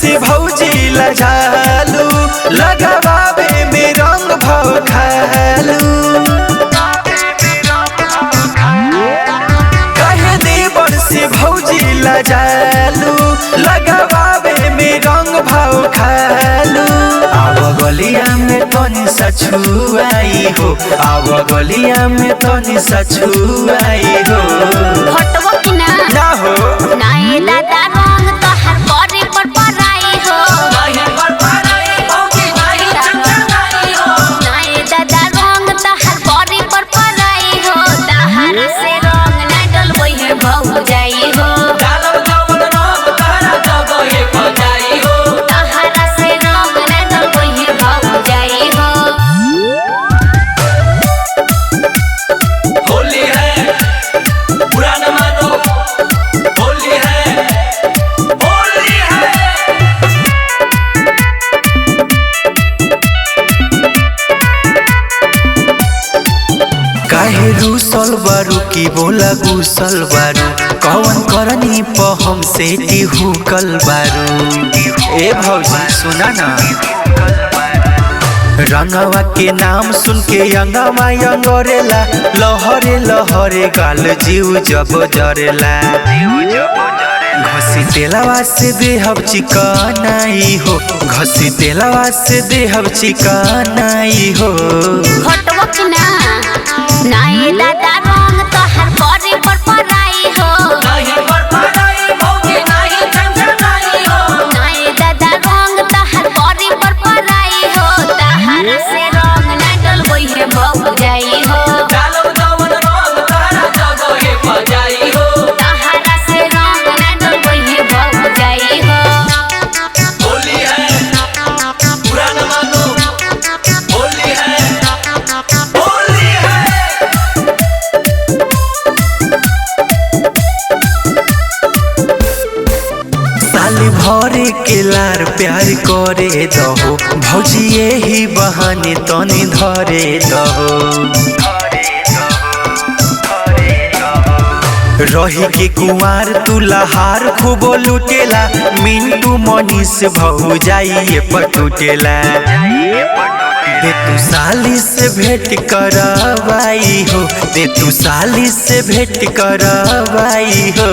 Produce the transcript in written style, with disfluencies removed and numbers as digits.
से भौजी लजालू लगावे में रंग भाव खालू कहे देवर से भौजी लजालू लगावे में रंग भाव खालू आव गलिया में तनी सा छुआई हो आव गलिया में तनी सा छुआई हो हटबो कि ना हो नाए दादा रंग तोहर बड़ी पर पराई हो नहीं पर पराई भौजी नहीं चंचलाई हो नाए दादा रंग तोहर बड़ी पर पराई हो तहरा से रंग ना डलबई है भौ जाई हो डालब जवन रंग तहरा जगहे पजाई हो तहरा से रंग ना डलबई है भौ जाई हो होली है बुरा न मानो होली है होली है काहे रूसल बारू की बोला गुसल बारू कौन करनी प हमसे टिहुकल बारू ए भौजी सुना ना रंगवा के नाम सुन के अंगवा अंगरेला लहरे लहरे गाल जीव जब जरेला घसी तेलवा से देहब चिकनाई हो घसी तेलवा से देहब चिकनाई हो हटबो कि ना नाए दादा रंग तोहर बड़ी पर पराई हो नहीं पर पराई भौजी नहीं चंचलाई हो नाए दादा रंग तोहर बड़ी पर पराई हो तहरा से रंग ना डलबई है भौ जाई हो डालब जवन रंग तहरा जगहे पजाई हो तहरा से रंग ना डलबई है भौ जाई हो होली है बुरा न मानो होली है होली है साली भरे के लार प्यार करे दहो भौजी यही बहाने तनी धरे दहो रही के कुंवार तू लहार खूब लुटेला मिंटू मनीष भौ जाइए पटुटेला दे तू साली से भेंट करवाई हो दे तू साली से भेंट करवाई हो